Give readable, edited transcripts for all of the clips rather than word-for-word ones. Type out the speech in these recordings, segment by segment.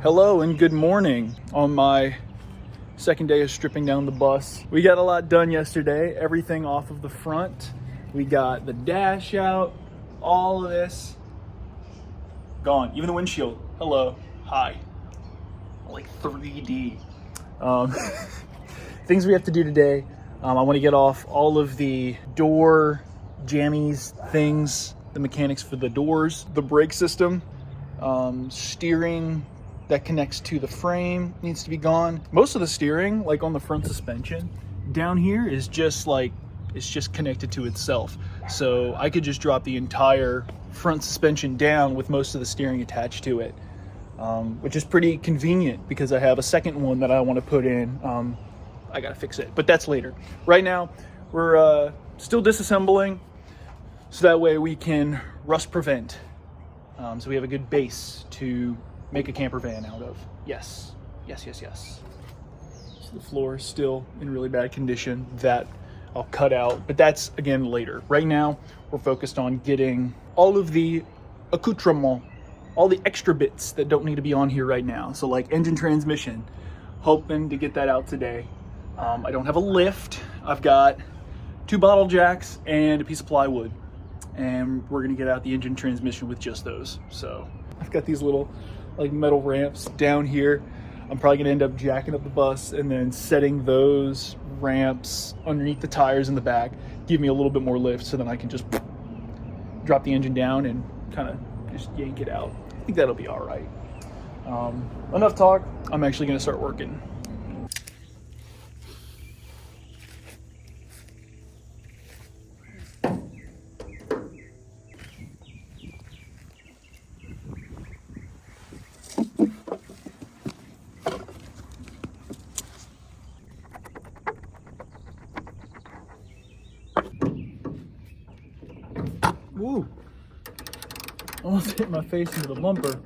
Hello and good morning on my second day of stripping down the bus. We got a lot done yesterday, everything off of the front. We got the dash out, all of this gone, even the windshield. Hello, hi, like 3D. Things we have to do today. I want to get off all of the door jammies things, the mechanics for the doors, the brake system, steering that connects to the frame needs to be gone. Most of the steering, like on the front suspension, down here is just like, it's just connected to itself. So I could just drop the entire front suspension down with most of the steering attached to it, which is pretty convenient because I have a second one that I want to put in. I gotta fix it, but that's later. Right now, we're still disassembling so that way we can rust prevent. So we have a good base to make a camper van out of. Yes. So the floor is still in really bad condition. That I'll cut out, but that's again later. Right now, we're focused on getting all of the accoutrement, all the extra bits that don't need to be on here right now. So like engine transmission, hoping to get that out today. I don't have a lift. I've got 2 bottle jacks and a piece of plywood, and we're gonna get out the engine transmission with just those. So I've got these little like metal ramps down here. I'm probably gonna end up jacking up the bus and then setting those ramps underneath the tires in the back, give me a little bit more lift so then I can just drop the engine down and kind of just yank it out. I think that'll be all right. Enough talk, I'm actually gonna start working. Woo! Almost hit my face into the bumper.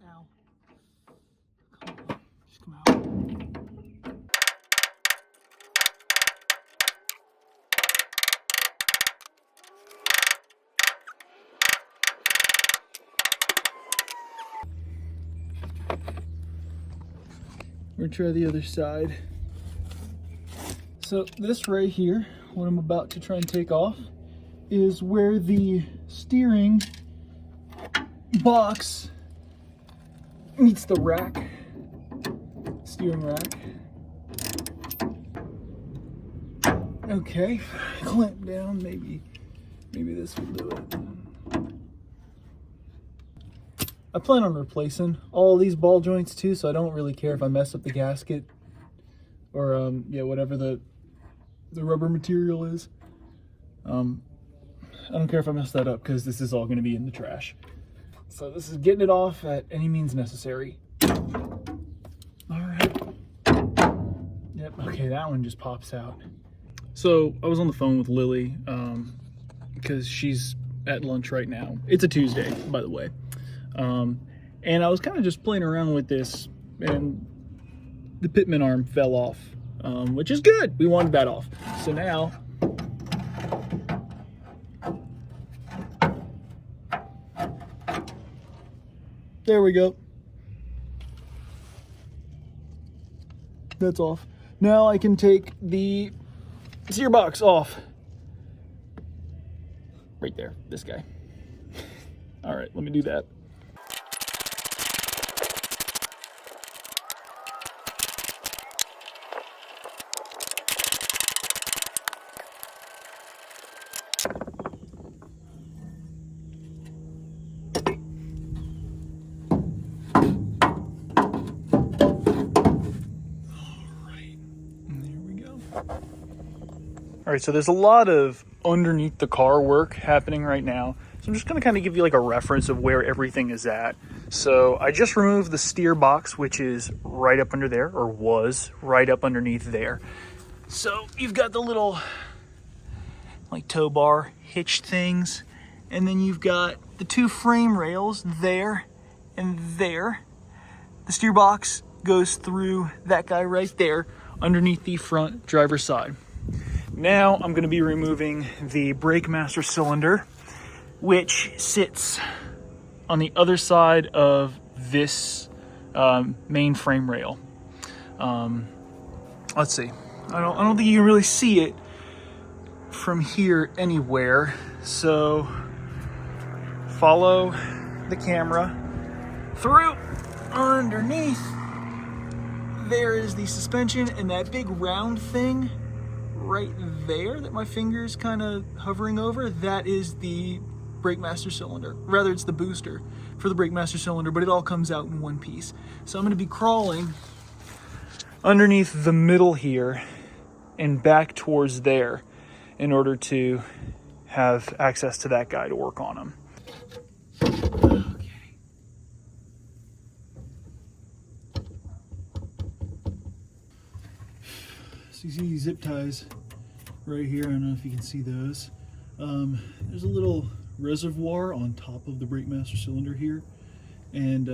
Ow. Just come out. We're gonna try the other side. So this right here, what I'm about to try and take off, is where the steering box meets the rack, steering rack. Okay, clamp down, maybe this will do it. I plan on replacing all these ball joints too, so I don't really care if I mess up the gasket or whatever the rubber material is. I don't care if I mess that up because this is all going to be in the trash. So this is getting it off at any means necessary. All right. Yep. Okay, that one just pops out. So I was on the phone with Lily because she's at lunch right now. It's a Tuesday, by the way. And I was kind of just playing around with this, and the pitman arm fell off, which is good. We wanted that off. So now, there we go. That's off. Now I can take the steer box off. Right there, this guy. All right, let me do that. All right, so there's a lot of underneath the car work happening right now. So I'm just gonna kind of give you like a reference of where everything is at. So I just removed the steer box, which is right up under there, or was right up underneath there. So you've got the little like tow bar hitch things, and then you've got the two frame rails there and there. The steer box goes through that guy right there underneath the front driver's side. Now I'm going to be removing the brake master cylinder, which sits on the other side of this main frame rail. Let's see. I don't think you can really see it from here anywhere. So follow the camera through underneath. There is the suspension, and that big round thing right there that my finger's kind of hovering over, that is the brake master cylinder. Rather, it's the booster for the brake master cylinder, but it all comes out in one piece. So I'm going to be crawling underneath the middle here and back towards there in order to have access to that guy to work on him. Okay. So you see these zip ties right here. I don't know if you can see those. There's a little reservoir on top of the brake master cylinder here, and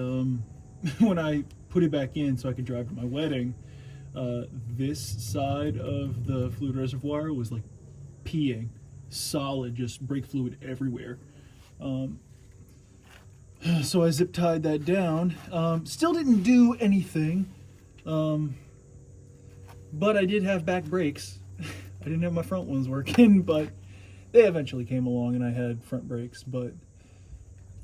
when I put it back in so I could drive to my wedding, this side of the fluid reservoir was like peeing solid, just brake fluid everywhere. So I zip tied that down. Still didn't do anything, but I did have back brakes. I didn't have my front ones working, but they eventually came along and I had front brakes, but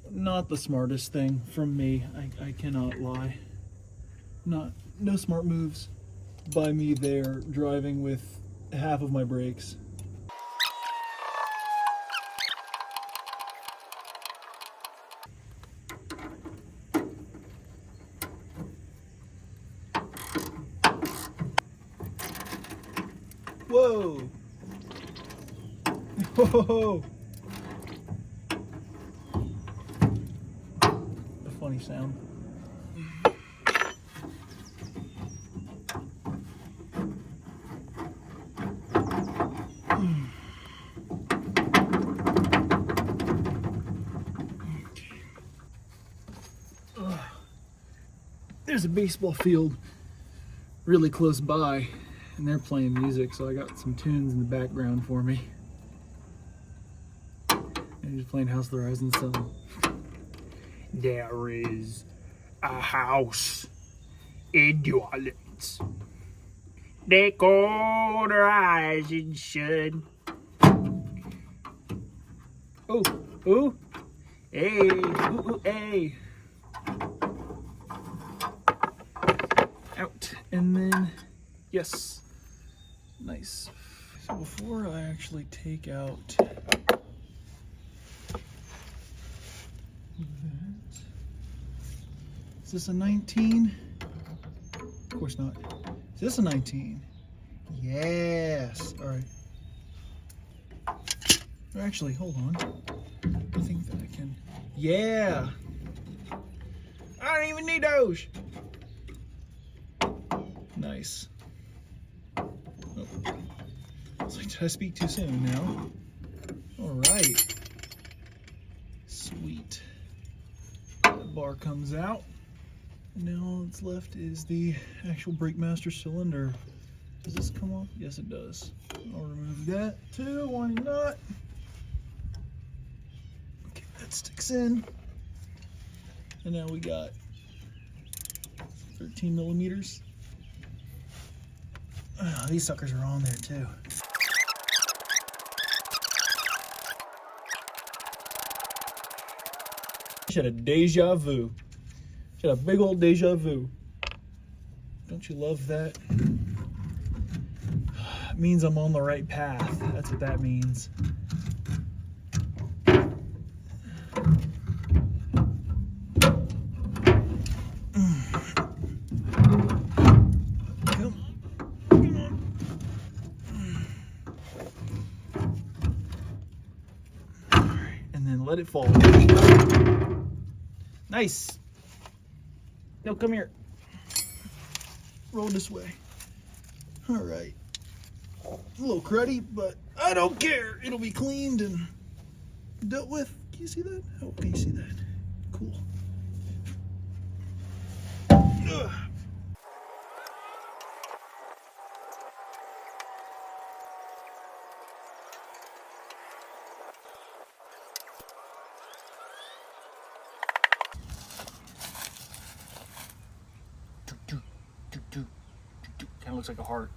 not the smartest thing from me. I cannot lie. No smart moves by me there, driving with half of my brakes. Whoa! Whoa! A funny sound. There's a baseball field really close by, and they're playing music, so I got some tunes in the background for me. And just playing House of the Rising Sun. There is a house in New Orleans. They call the rising sun. Oh, oh, hey, ooh, hey. Out, and then, yes, nice. So before I actually take out that, is this a 19? Of course not. Is this a 19? Yes. All right. Or actually, hold on. I think that I can. Yeah. I don't even need those. Nice. Oh. It's like, did I speak too soon now? All right. Sweet. That bar comes out. Now all that's left is the actual brake master cylinder. Does this come off? Yes, it does. I'll remove that too. Why not? Okay, that sticks in. And now we got 13 millimeters. Oh, these suckers are on there too. She had a deja vu. She had a big old deja vu. Don't you love that? It means I'm on the right path. That's what that means. Let it fall. Nice. No, come here. Roll this way. All right. A little cruddy, but I don't care. It'll be cleaned and dealt with Can you see that? How can you see that? Cool. Ugh. Kind of looks like a heart.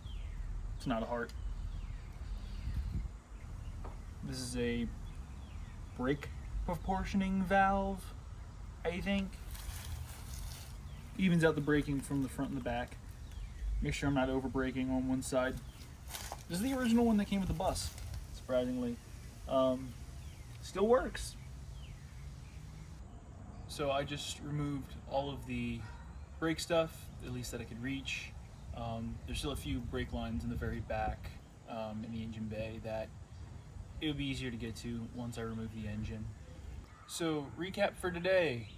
It's not a heart. This is a brake proportioning valve, I think. Evens out the braking from the front and the back. Make sure I'm not over braking on one side. This is the original one that came with the bus, surprisingly. Still works. So I just removed all of the brake stuff, at least that I could reach. There's still a few brake lines in the very back in the engine bay that it would be easier to get to once I remove the engine. So recap for today.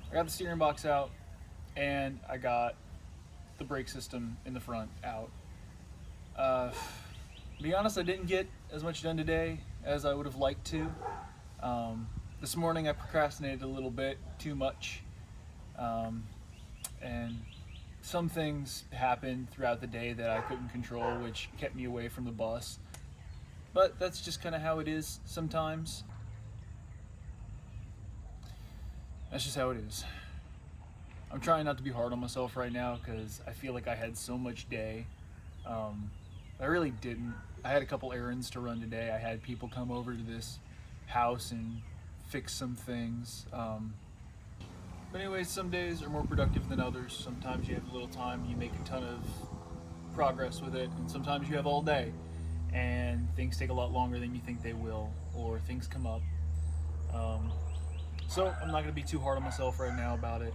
I got the steering box out and I got the brake system in the front out. To be honest, I didn't get as much done today as I would have liked to. This morning I procrastinated a little bit too much, and some things happened throughout the day that I couldn't control, which kept me away from the bus. But that's just kind of how it is sometimes. That's just how it is. I'm trying not to be hard on myself right now because I feel like I had so much day. I really didn't. I had a couple errands to run today. I had people come over to this house and fix some things. But anyways, some days are more productive than others. Sometimes you have a little time, you make a ton of progress with it, and sometimes you have all day and things take a lot longer than you think they will, or things come up. So I'm not going to be too hard on myself right now about it.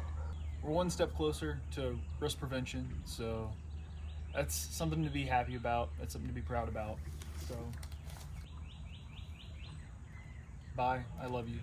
We're one step closer to rust prevention, so that's something to be happy about. That's something to be proud about. So, bye. I love you.